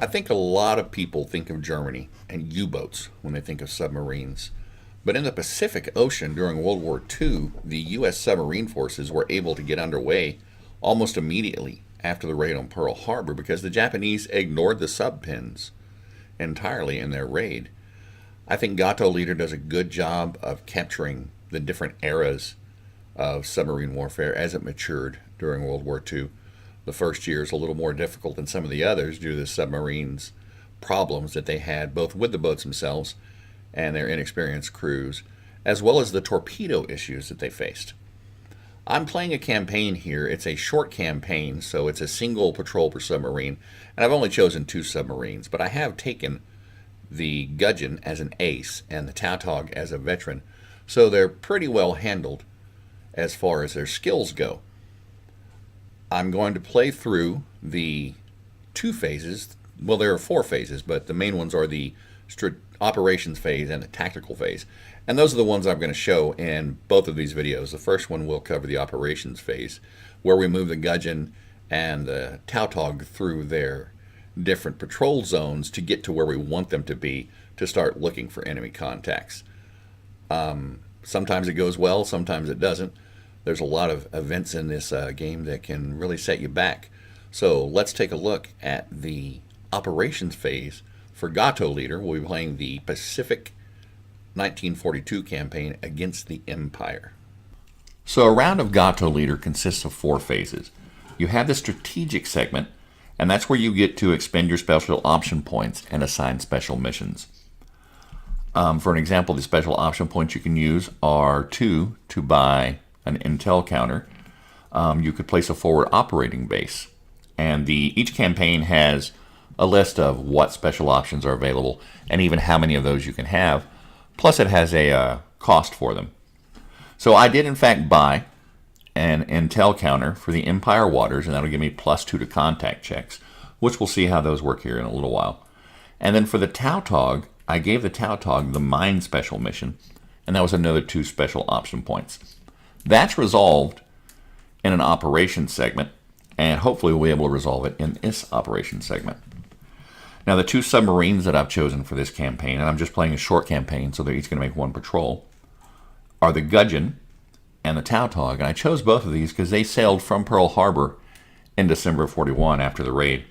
think a lot of people think of Germany and U-boats when they think of submarines. But in the Pacific Ocean during World War II, the U.S. submarine forces were able to get underway almost immediately after the raid on Pearl Harbor because the Japanese ignored the sub pins entirely in their raid. I think Gato Leader does a good job of capturing the different eras of submarine warfare as it matured during World War II. The first year is a little more difficult than some of the others due to the submarines' problems that they had both with the boats themselves and their inexperienced crews, as well as the torpedo issues that they faced. I'm playing a campaign here. It's a short campaign, so it's a single patrol per submarine, and I've only chosen 2 submarines, but I have taken the Gudgeon as an ace and the Tautog as a veteran, so they're pretty well handled as far as their skills go. I'm going to play through the 2 phases. Well, there are 4 phases, but the main ones are the operations phase and the tactical phase. And those are the ones I'm going to show in both of these videos. The first one will cover the operations phase, where we move the Gudgeon and the Tautog through their different patrol zones to get to where we want them to be to start looking for enemy contacts. Sometimes it goes well, sometimes it doesn't. There's a lot of events in this game that can really set you back. So let's take a look at the operations phase. For Gato Leader, we'll be playing the Pacific 1942 campaign against the Empire. So a round of Gato Leader consists of 4 phases. You have the strategic segment, and that's where you get to expend your special option points and assign special missions. For an example, the special option points you can use are 2 to buy an intel counter. You could place a forward operating base, and each campaign has a list of what special options are available and even how many of those you can have. Plus, it has a cost for them. So I did, in fact, buy an intel counter for the Empire waters, and that'll give me +2 to contact checks, which we'll see how those work here in a little while. And then for the Tautog, I gave the Tautog the mine special mission, and that was another 2 special option points. That's resolved in an operations segment, and hopefully we'll be able to resolve it in this operations segment. Now, the 2 submarines that I've chosen for this campaign, and I'm just playing a short campaign, so they're each going to make 1 patrol, are the Gudgeon and the Tautog. And I chose both of these because they sailed from Pearl Harbor in December of '41 after the raid.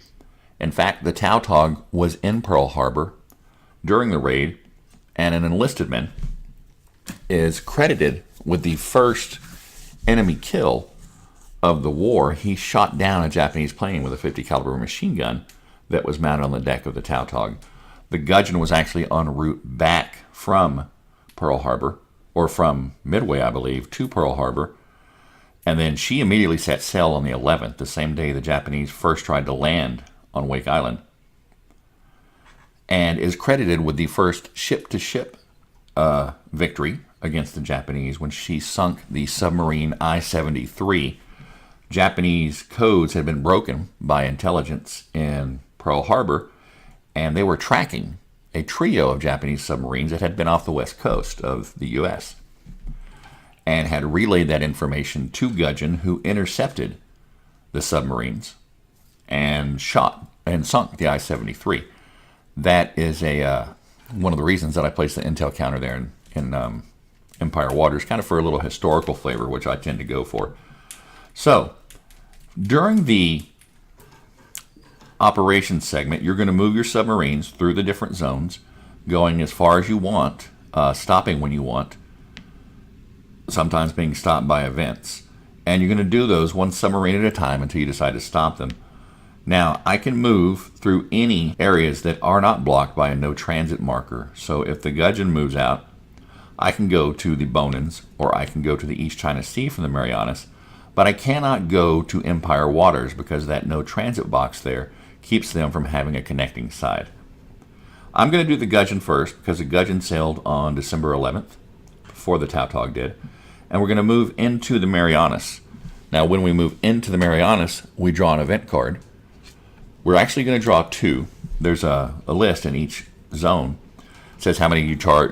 In fact, the Tautog was in Pearl Harbor during the raid, and an enlisted man is credited with the first enemy kill of the war. He shot down a Japanese plane with a .50 caliber machine gun that was mounted on the deck of the Tautog. The Gudgeon was actually en route back from Pearl Harbor, or from Midway, I believe, to Pearl Harbor, and then she immediately set sail on the 11th, the same day the Japanese first tried to land on Wake Island, and is credited with the first ship-to-ship victory against the Japanese when she sunk the submarine I-73. Japanese codes had been broken by intelligence in Pearl Harbor, and they were tracking a trio of Japanese submarines that had been off the west coast of the U.S. and had relayed that information to Gudgeon, who intercepted the submarines and shot and sunk the I-73. That is one of the reasons that I placed the intel counter there in Empire waters, kind of for a little historical flavor, which I tend to go for. So, during the operations segment, you're going to move your submarines through the different zones, going as far as you want, stopping when you want, sometimes being stopped by events. And you're going to do those 1 submarine at a time until you decide to stop them. Now, I can move through any areas that are not blocked by a no transit marker. So if the Gudgeon moves out, I can go to the Bonans, or I can go to the East China Sea from the Marianas, but I cannot go to Empire waters because that no transit box there keeps them from having a connecting side. I'm going to do the Gudgeon first because the Gudgeon sailed on December 11th, before the Tautog did, and we're going to move into the Marianas. Now, when we move into the Marianas, we draw an event card. We're actually going to draw 2. There's a list in each zone. It says how many you draw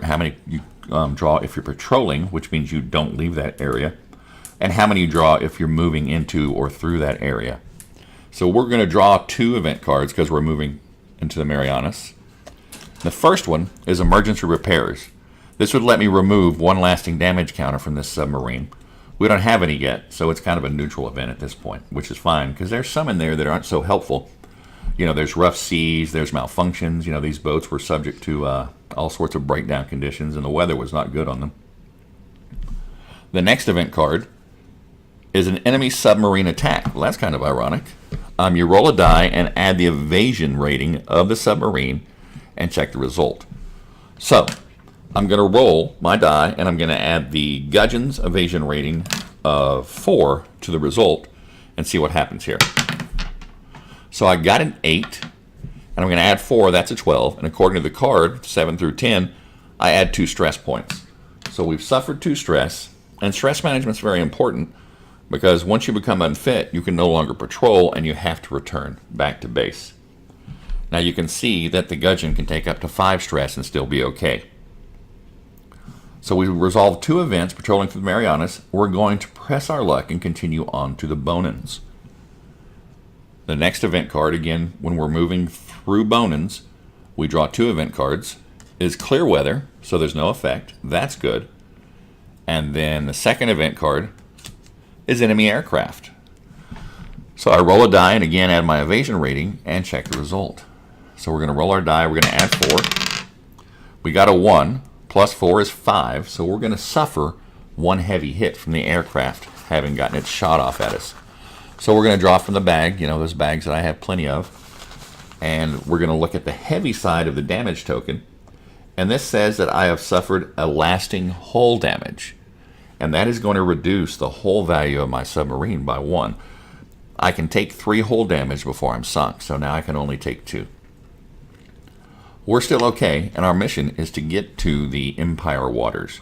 if you're patrolling, which means you don't leave that area, and how many you draw if you're moving into or through that area. So we're going to draw 2 event cards because we're moving into the Marianas. The first one is emergency repairs. This would let me remove one lasting damage counter from this submarine. We don't have any yet, so it's kind of a neutral event at this point, which is fine, because there's some in there that aren't so helpful. You know, there's rough seas, there's malfunctions. You know, these boats were subject to all sorts of breakdown conditions, and the weather was not good on them. The next event card is an enemy submarine attack. Well, that's kind of ironic. You roll a die and add the evasion rating of the submarine and check the result. So, I'm going to roll my die, and I'm going to add the gudgeon's evasion rating of 4 to the result and see what happens here. So I got an 8, and I'm going to add 4, that's a 12. And according to the card, 7 through 10, I add 2 stress points. So we've suffered 2 stress, and stress management is very important because once you become unfit, you can no longer patrol, and you have to return back to base. Now you can see that the gudgeon can take up to 5 stress and still be okay. So we resolved 2 events patrolling through the Marianas. We're going to press our luck and continue on to the Bonans. The next event card, again, when we're moving through Bonans, we draw 2 event cards, is clear weather, so there's no effect. That's good. And then the second event card is enemy aircraft. So I roll a die and again add my evasion rating and check the result. So we're going to roll our die. We're going to add 4. We got a 1. Plus 4 is 5, so we're going to suffer 1 heavy hit from the aircraft having gotten its shot off at us. So we're going to draw from the bag, you know, those bags that I have plenty of, and we're going to look at the heavy side of the damage token, and this says that I have suffered a lasting hull damage, and that is going to reduce the hull value of my submarine by 1. I can take 3 hull damage before I'm sunk, so now I can only take 2. We're still okay, and our mission is to get to the Empire waters.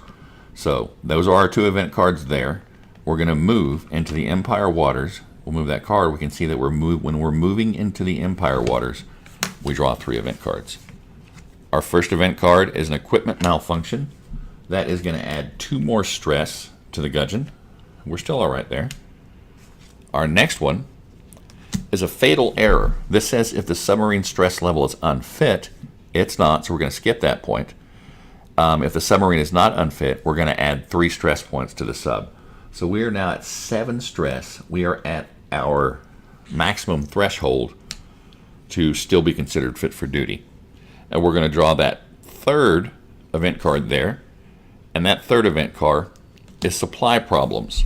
So those are our 2 event cards there. We're going to move into the Empire waters. We'll move that card. We can see that when we're moving into the Empire waters, we draw 3 event cards. Our first event card is an equipment malfunction. That is going to add 2 more stress to the gudgeon. We're still all right there. Our next one is a fatal error. This says if the submarine stress level is unfit. It's not, so we're going to skip that point. If the submarine is not unfit, we're going to add 3 stress points to the sub. So we are now at 7 stress. We are at our maximum threshold to still be considered fit for duty. And we're going to draw that 3rd event card there. And that 3rd event card is supply problems.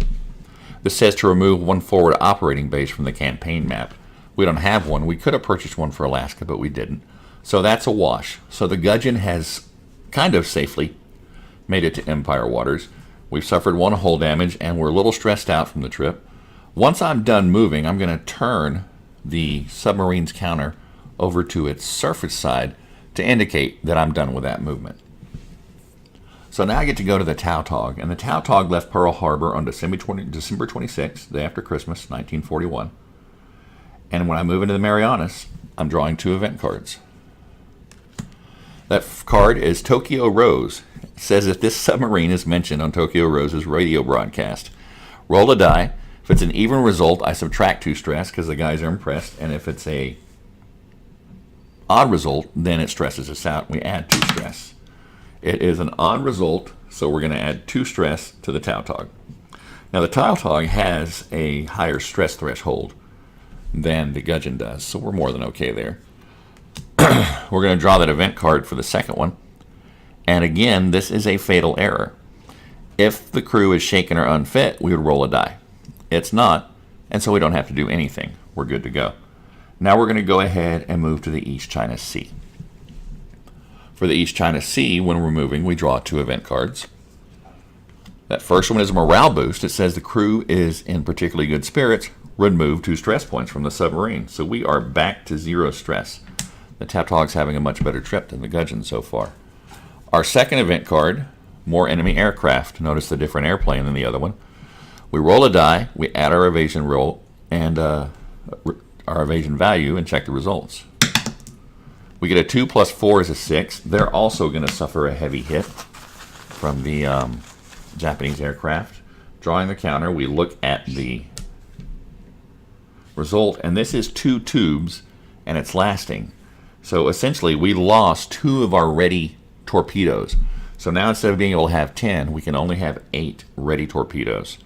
This says to remove 1 forward operating base from the campaign map. We don't have one. We could have purchased one for Alaska, but we didn't. So that's a wash. So the gudgeon has kind of safely made it to Empire waters. We've suffered 1 hull damage, and we're a little stressed out from the trip. Once I'm done moving, I'm going to turn the submarine's counter over to its surface side to indicate that I'm done with that movement. So now I get to go to the Tautog, and the Tautog left Pearl Harbor on December 26th, the day after Christmas, 1941. And when I move into the Marianas, I'm drawing 2 event cards. That card is Tokyo Rose. It says if this submarine is mentioned on Tokyo Rose's radio broadcast, roll a die. If it's an even result, I subtract 2 stress because the guys are impressed. And if it's a odd result, then it stresses us out. We add 2 stress. It is an odd result, so we're going to add 2 stress to the Tautog. Now the Tautog has a higher stress threshold than the gudgeon does, so we're more than okay there. We're going to draw that event card for the second one. And again, this is a fatal error. If the crew is shaken or unfit, we would roll a die. It's not, and so we don't have to do anything. We're good to go. Now we're going to go ahead and move to the East China Sea. For the East China Sea, when we're moving, we draw 2 event cards. That first one is a morale boost. It says the crew is in particularly good spirits. Remove 2 stress points from the submarine. So we are back to 0 stress. The Tautog's having a much better trip than the gudgeon so far. Our second event card, more enemy aircraft. Notice the different airplane than the other one. We roll a die, we add our evasion roll and our evasion value and check the results. We get a 2 plus 4 is a 6. They're also going to suffer a heavy hit from the Japanese aircraft. Drawing the counter, we look at the result, and this is 2 tubes, and it's lasting. So essentially, we lost 2 of our ready torpedoes. So now instead of being able to have 10, we can only have 8 ready torpedoes.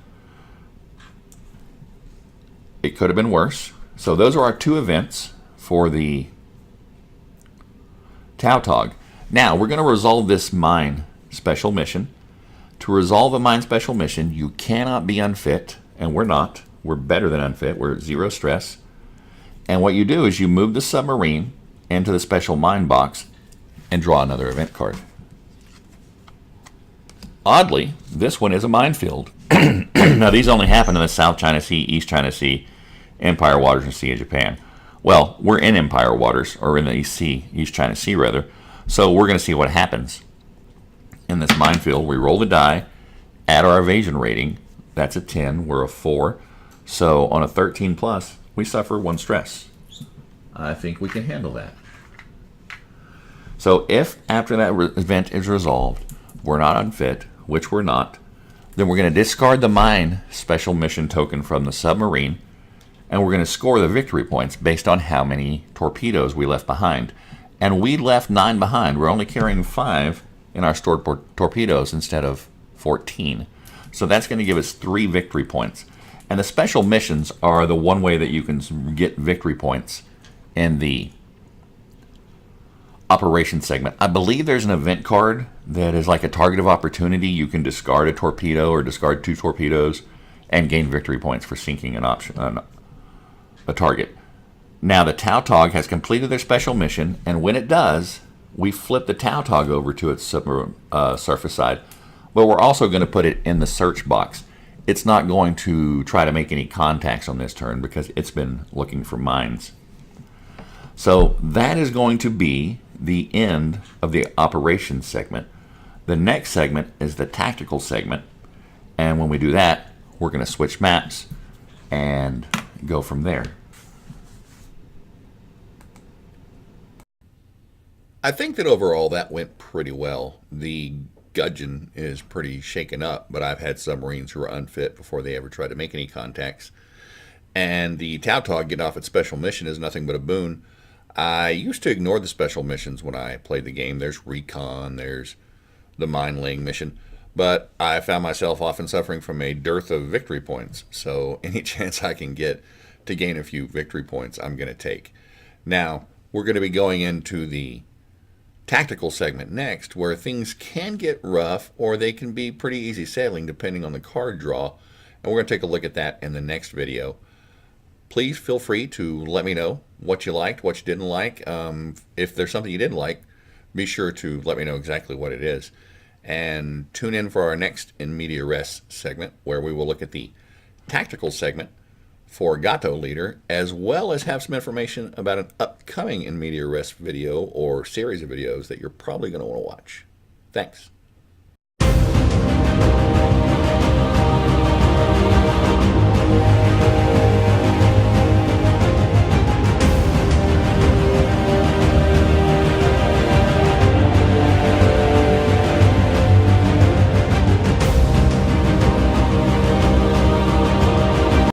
It could have been worse. So those are our 2 events for the Tautog. Now, we're going to resolve this mine special mission. To resolve a mine special mission, you cannot be unfit, and we're not. We're better than unfit. We're at 0 stress. And what you do is you move the submarine into the special mine box and draw another event card. Oddly, this one is a minefield. Now, these only happen in the South China Sea, East China Sea, Empire Waters, and Sea of Japan. Well, we're in Empire Waters, or in the East China Sea, rather. So we're going to see what happens. In this minefield, we roll the die, add our evasion rating. That's a 10. We're a 4. So on a 13 plus, we suffer 1 stress. I think we can handle that. So if after that event is resolved, we're not unfit, which we're not, then we're going to discard the mine special mission token from the submarine, and we're going to score the victory points based on how many torpedoes we left behind. And we left 9 behind. We're only carrying 5 in our stored torpedoes instead of 14. So that's going to give us 3 victory points. And the special missions are the one way that you can get victory points in the operations segment. I believe there's an event card that is like a target of opportunity. You can discard a torpedo or discard 2 torpedoes and gain victory points for sinking a target. Now the Tautog has completed their special mission, and when it does, we flip the Tautog over to its surface side, but we're also going to put it in the search box. It's not going to try to make any contacts on this turn because it's been looking for mines. So that is going to be the end of the operations segment. The next segment is the tactical segment, and when we do that, we're going to switch maps and go from there. I think that overall that went pretty well. The gudgeon is pretty shaken up, but I've had submarines who are unfit before they ever try to make any contacts. And the Tautog get off its special mission is nothing but a boon. I used to ignore the special missions when I played the game. There's recon, there's the mine laying mission, but I found myself often suffering from a dearth of victory points. So any chance I can get to gain a few victory points, I'm going to take. Now, we're going to be going into the tactical segment next, where things can get rough or they can be pretty easy sailing depending on the card draw, and we're going to take a look at that in the next video. Please feel free to let me know what you liked, what you didn't like. If there's something you didn't like, be sure to let me know exactly what it is. And tune in for our next In Media Res segment, where we will look at the tactical segment for Gato Leader, as well as have some information about an upcoming In Media Res video or series of videos that you're probably going to want to watch. Thanks.